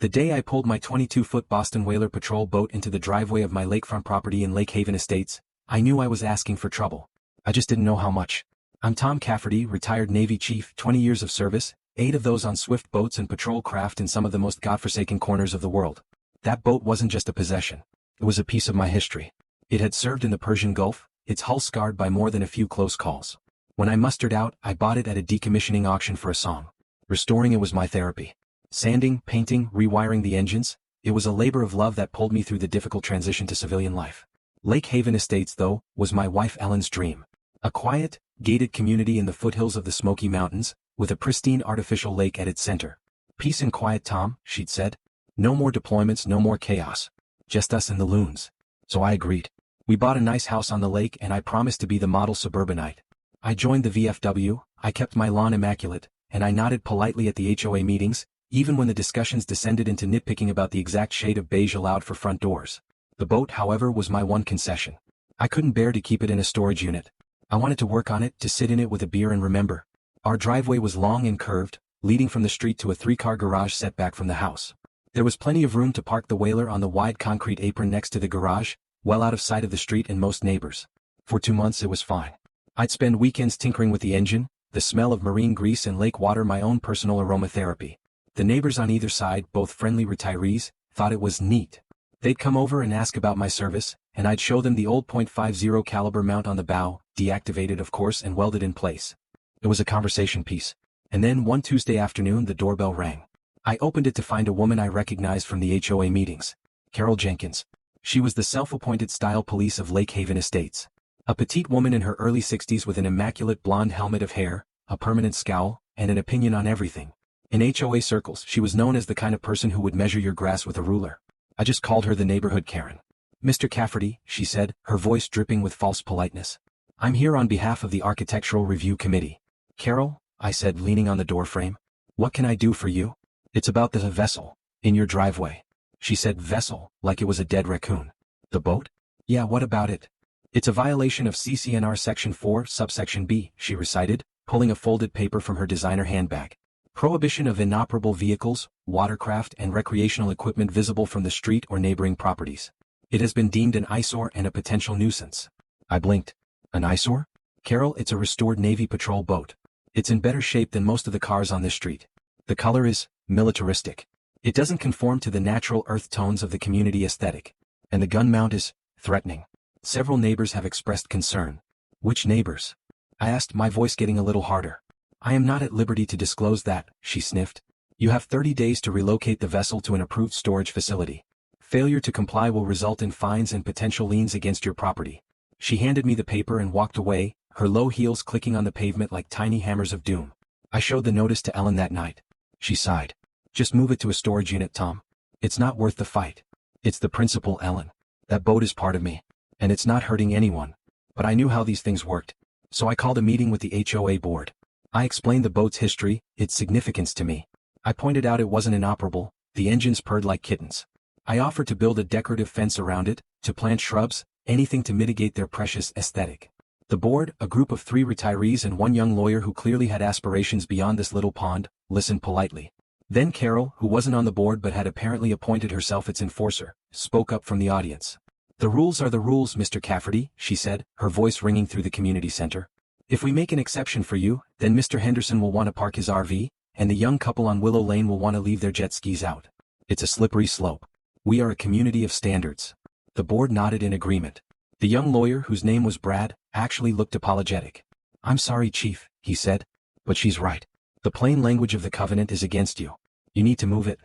The day I pulled my 22-foot Boston Whaler patrol boat into the driveway of my lakefront property in Lake Haven Estates, I knew I was asking for trouble. I just didn't know how much. I'm Tom Cafferty, retired Navy chief, 20 years of service, 8 of those on swift boats and patrol craft in some of the most godforsaken corners of the world. That boat wasn't just a possession. It was a piece of my history. It had served in the Persian Gulf, its hull scarred by more than a few close calls. When I mustered out, I bought it at a decommissioning auction for a song. Restoring it was my therapy. Sanding, painting, rewiring the engines, it was a labor of love that pulled me through the difficult transition to civilian life. Lake Haven Estates, though, was my wife Ellen's dream. A quiet, gated community in the foothills of the Smoky Mountains, with a pristine artificial lake at its center. Peace and quiet, Tom, she'd said. No more deployments, no more chaos. Just us and the loons. So I agreed. We bought a nice house on the lake and I promised to be the model suburbanite. I joined the VFW, I kept my lawn immaculate, and I nodded politely at the HOA meetings, even when the discussions descended into nitpicking about the exact shade of beige allowed for front doors. The boat, however, was my one concession. I couldn't bear to keep it in a storage unit. I wanted to work on it, to sit in it with a beer and remember. Our driveway was long and curved, leading from the street to a 3-car garage setback from the house. There was plenty of room to park the Whaler on the wide concrete apron next to the garage, well out of sight of the street and most neighbors. For 2 months it was fine. I'd spend weekends tinkering with the engine, the smell of marine grease and lake water my own personal aromatherapy. The neighbors on either side, both friendly retirees, thought it was neat. They'd come over and ask about my service, and I'd show them the old .50 caliber mount on the bow, deactivated of course and welded in place. It was a conversation piece. And then one Tuesday afternoon the doorbell rang. I opened it to find a woman I recognized from the HOA meetings. Carol Jenkins. She was the self-appointed style police of Lake Haven Estates. A petite woman in her early 60s with an immaculate blonde helmet of hair, a permanent scowl, and an opinion on everything. In HOA circles, she was known as the kind of person who would measure your grass with a ruler. I just called her the neighborhood Karen. Mr. Cafferty, she said, her voice dripping with false politeness. I'm here on behalf of the Architectural Review Committee. Carol, I said, leaning on the doorframe. What can I do for you? It's about the vessel, in your driveway. She said vessel, like it was a dead raccoon. The boat? Yeah, what about it? It's a violation of CCNR Section 4, subsection B, she recited, pulling a folded paper from her designer handbag. Prohibition of inoperable vehicles, watercraft and recreational equipment visible from the street or neighboring properties. It has been deemed an eyesore and a potential nuisance. I blinked. An eyesore? Carol, it's a restored Navy patrol boat. It's in better shape than most of the cars on this street. The color is militaristic. It doesn't conform to the natural earth tones of the community aesthetic. And the gun mount is threatening. Several neighbors have expressed concern. Which neighbors? I asked, my voice getting a little harder. I am not at liberty to disclose that, she sniffed. You have 30 days to relocate the vessel to an approved storage facility. Failure to comply will result in fines and potential liens against your property. She handed me the paper and walked away, her low heels clicking on the pavement like tiny hammers of doom. I showed the notice to Ellen that night. She sighed. Just move it to a storage unit, Tom. It's not worth the fight. It's the principle, Ellen. That boat is part of me. And it's not hurting anyone. But I knew how these things worked. So I called a meeting with the HOA board. I explained the boat's history, its significance to me. I pointed out it wasn't inoperable, the engines purred like kittens. I offered to build a decorative fence around it, to plant shrubs, anything to mitigate their precious aesthetic. The board, a group of 3 retirees and one young lawyer who clearly had aspirations beyond this little pond, listened politely. Then Carol, who wasn't on the board but had apparently appointed herself its enforcer, spoke up from the audience. The rules are the rules, Mr. Cafferty, she said, her voice ringing through the community center. If we make an exception for you, then Mr. Henderson will want to park his RV, and the young couple on Willow Lane will want to leave their jet skis out. It's a slippery slope. We are a community of standards. The board nodded in agreement. The young lawyer, whose name was Brad, actually looked apologetic. I'm sorry, Chief, he said. But she's right. The plain language of the covenant is against you. You need to move it.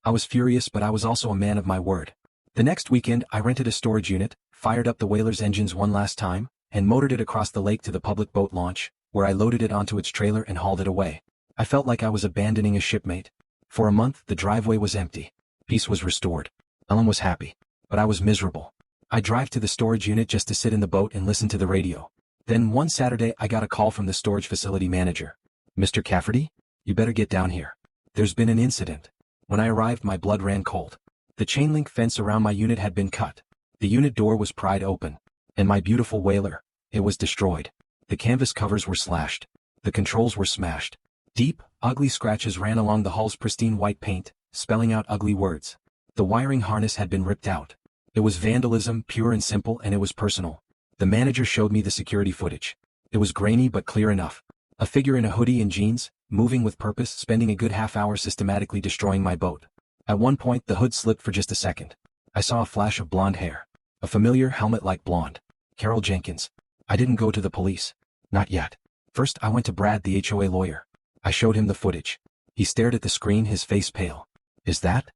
I was furious, but I was also a man of my word. The next weekend I rented a storage unit, fired up the Whaler's engines one last time, and motored it across the lake to the public boat launch, where I loaded it onto its trailer and hauled it away. I felt like I was abandoning a shipmate. For a month the driveway was empty. Peace was restored. Ellen was happy. But I was miserable. I drive to the storage unit just to sit in the boat and listen to the radio. Then one Saturday I got a call from the storage facility manager. Mr. Cafferty? You better get down here. There's been an incident. When I arrived my blood ran cold. The chain-link fence around my unit had been cut. The unit door was pried open. And my beautiful Whaler, it was destroyed. The canvas covers were slashed. The controls were smashed. Deep, ugly scratches ran along the hull's pristine white paint, spelling out ugly words. The wiring harness had been ripped out. It was vandalism, pure and simple, and it was personal. The manager showed me the security footage. It was grainy but clear enough. A figure in a hoodie and jeans, moving with purpose, spending a good half hour systematically destroying my boat. At one point the hood slipped for just a second. I saw a flash of blonde hair. A familiar helmet-like blonde. Carol Jenkins. I didn't go to the police. Not yet. First I went to Brad, the HOA lawyer. I showed him the footage. He stared at the screen, his face pale. Is that?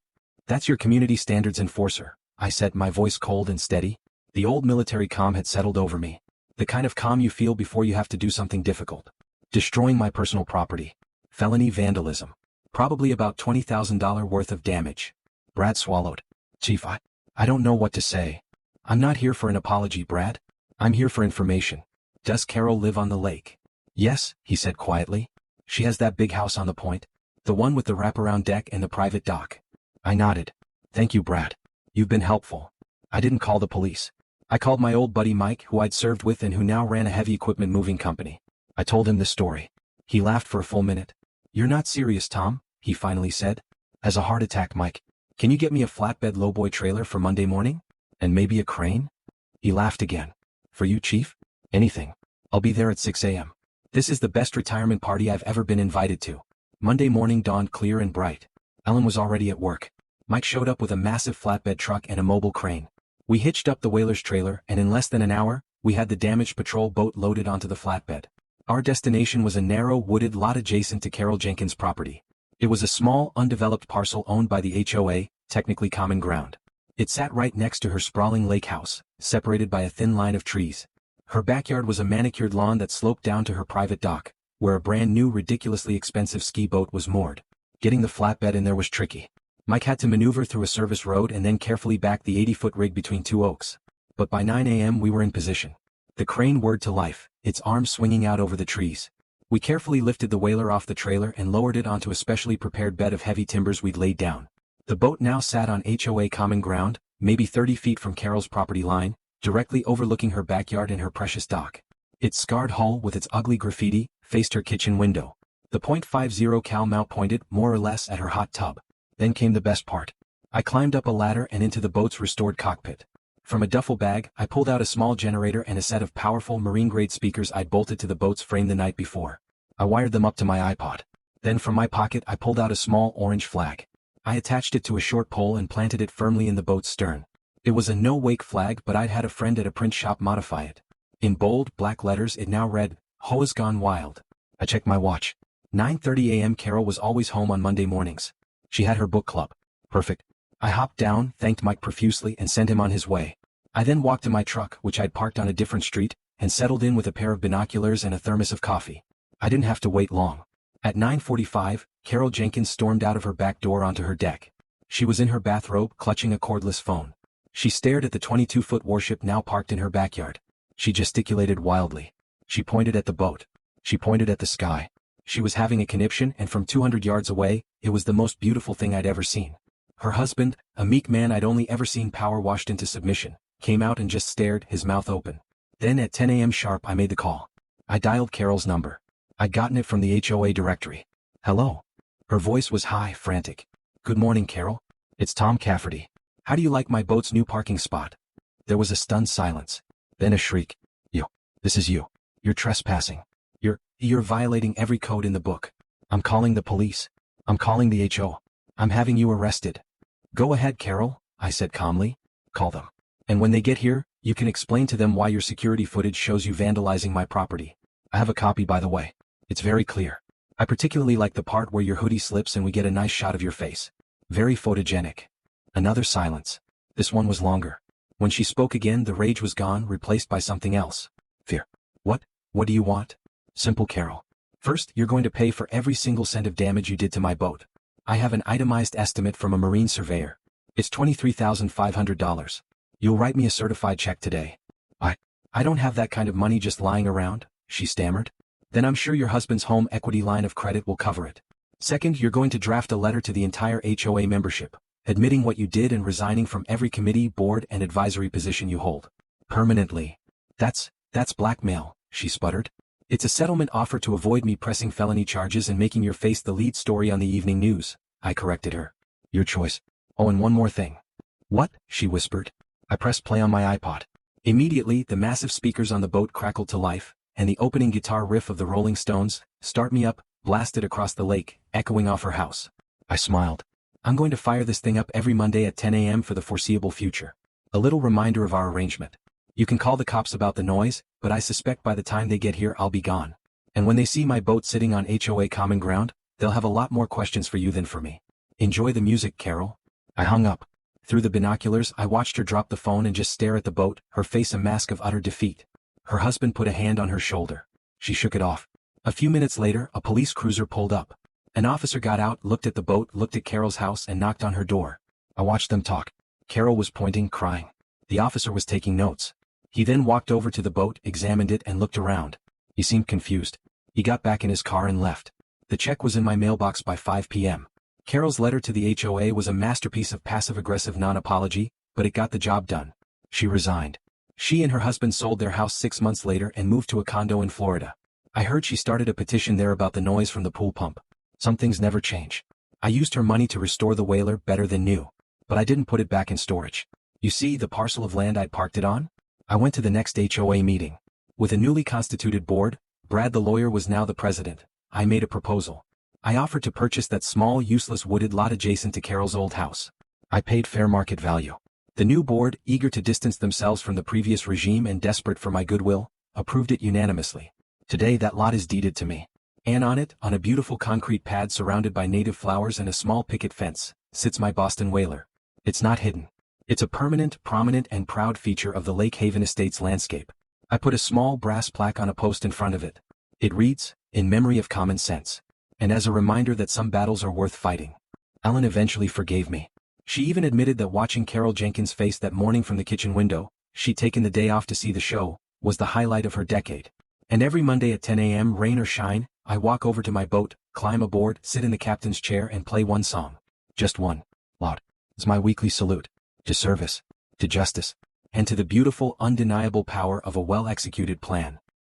That's your community standards enforcer, I said, my voice cold and steady. The old military calm had settled over me. The kind of calm you feel before you have to do something difficult. Destroying my personal property. Felony vandalism. Probably about $20,000 worth of damage. Brad swallowed. Chief, I don't know what to say. I'm not here for an apology, Brad. I'm here for information. Does Carol live on the lake? Yes, he said quietly. She has that big house on the point. The one with the wraparound deck and the private dock. I nodded. Thank you, Brad. You've been helpful. I didn't call the police. I called my old buddy Mike, who I'd served with and who now ran a heavy equipment moving company. I told him the story. He laughed for a full minute. You're not serious, Tom, he finally said. Has a heart attack, Mike. Can you get me a flatbed lowboy trailer for Monday morning? And maybe a crane? He laughed again. For you, Chief? Anything. I'll be there at 6 a.m. This is the best retirement party I've ever been invited to. Monday morning dawned clear and bright. Ellen was already at work. Mike showed up with a massive flatbed truck and a mobile crane. We hitched up the whaler's trailer, and in less than an hour, we had the damaged patrol boat loaded onto the flatbed. Our destination was a narrow, wooded lot adjacent to Carol Jenkins' property. It was a small, undeveloped parcel owned by the HOA, technically common ground. It sat right next to her sprawling lake house, separated by a thin line of trees. Her backyard was a manicured lawn that sloped down to her private dock, where a brand new, ridiculously expensive ski boat was moored. Getting the flatbed in there was tricky. Mike had to maneuver through a service road and then carefully back the 80-foot rig between two oaks. But by 9 a.m. we were in position. The crane whirred to life, its arms swinging out over the trees. We carefully lifted the whaler off the trailer and lowered it onto a specially prepared bed of heavy timbers we'd laid down. The boat now sat on HOA common ground, maybe 30 feet from Carol's property line, directly overlooking her backyard and her precious dock. Its scarred hull with its ugly graffiti faced her kitchen window. The .50 cal mount pointed more or less at her hot tub. Then came the best part. I climbed up a ladder and into the boat's restored cockpit. From a duffel bag, I pulled out a small generator and a set of powerful marine-grade speakers I'd bolted to the boat's frame the night before. I wired them up to my iPod. Then from my pocket I pulled out a small orange flag. I attached it to a short pole and planted it firmly in the boat's stern. It was a no-wake flag, but I'd had a friend at a print shop modify it. In bold, black letters it now read, HOA's Gone Wild. I checked my watch. 9:30 a.m. Carol was always home on Monday mornings. She had her book club. Perfect. I hopped down, thanked Mike profusely, and sent him on his way. I then walked to my truck, which I'd parked on a different street, and settled in with a pair of binoculars and a thermos of coffee. I didn't have to wait long. At 9:45, Carol Jenkins stormed out of her back door onto her deck. She was in her bathrobe, clutching a cordless phone. She stared at the 22-foot warship now parked in her backyard. She gesticulated wildly. She pointed at the boat. She pointed at the sky. She was having a conniption, and from 200 yards away, it was the most beautiful thing I'd ever seen. Her husband, a meek man I'd only ever seen power washed into submission, came out and just stared, his mouth open. Then at 10 a.m. sharp I made the call. I dialed Carol's number. I'd gotten it from the HOA directory. Hello. Her voice was high, frantic. Good morning, Carol. It's Tom Cafferty. How do you like my boat's new parking spot? There was a stunned silence. Then a shriek. You. This is you. You're trespassing. You're violating every code in the book. I'm calling the police. I'm calling the HO. I'm having you arrested. Go ahead, Carol, I said calmly. Call them. And when they get here, you can explain to them why your security footage shows you vandalizing my property. I have a copy, by the way. It's very clear. I particularly like the part where your hoodie slips and we get a nice shot of your face. Very photogenic. Another silence. This one was longer. When she spoke again, the rage was gone, replaced by something else. Fear. What do you want? Simple, Carol. First, you're going to pay for every single cent of damage you did to my boat. I have an itemized estimate from a marine surveyor. It's $23,500. You'll write me a certified check today. I don't have that kind of money just lying around, she stammered. Then I'm sure your husband's home equity line of credit will cover it. Second, you're going to draft a letter to the entire HOA membership, admitting what you did and resigning from every committee, board, and advisory position you hold. Permanently. That's blackmail, she sputtered. It's a settlement offer to avoid me pressing felony charges and making your face the lead story on the evening news, I corrected her. Your choice. Oh, and one more thing. What? She whispered. I pressed play on my iPod. Immediately, the massive speakers on the boat crackled to life, and the opening guitar riff of the Rolling Stones, Start Me Up, blasted across the lake, echoing off her house. I smiled. I'm going to fire this thing up every Monday at 10 a.m. for the foreseeable future. A little reminder of our arrangement. You can call the cops about the noise, but I suspect by the time they get here I'll be gone. And when they see my boat sitting on HOA common ground, they'll have a lot more questions for you than for me. Enjoy the music, Carol. I hung up. Through the binoculars, I watched her drop the phone and just stare at the boat, her face a mask of utter defeat. Her husband put a hand on her shoulder. She shook it off. A few minutes later, a police cruiser pulled up. An officer got out, looked at the boat, looked at Carol's house, and knocked on her door. I watched them talk. Carol was pointing, crying. The officer was taking notes. He then walked over to the boat, examined it, and looked around. He seemed confused. He got back in his car and left. The check was in my mailbox by 5 p.m. Carol's letter to the HOA was a masterpiece of passive-aggressive non-apology, but it got the job done. She resigned. She and her husband sold their house 6 months later and moved to a condo in Florida. I heard she started a petition there about the noise from the pool pump. Some things never change. I used her money to restore the whaler better than new. But I didn't put it back in storage. You see the parcel of land I'd parked it on? I went to the next HOA meeting. With a newly constituted board, Brad the lawyer was now the president. I made a proposal. I offered to purchase that small, useless wooded lot adjacent to Carol's old house. I paid fair market value. The new board, eager to distance themselves from the previous regime and desperate for my goodwill, approved it unanimously. Today that lot is deeded to me. And on it, on a beautiful concrete pad surrounded by native flowers and a small picket fence, sits my Boston whaler. It's not hidden. It's a permanent, prominent, and proud feature of the Lake Haven Estates landscape. I put a small brass plaque on a post in front of it. It reads, "In memory of common sense." And as a reminder that some battles are worth fighting. Ellen eventually forgave me. She even admitted that watching Carol Jenkins' face that morning from the kitchen window, she'd taken the day off to see the show, was the highlight of her decade. And every Monday at 10 a.m., rain or shine, I walk over to my boat, climb aboard, sit in the captain's chair and play one song. Just one. Loud. It's my weekly salute. To service. To justice. And to the beautiful, undeniable power of a well-executed plan.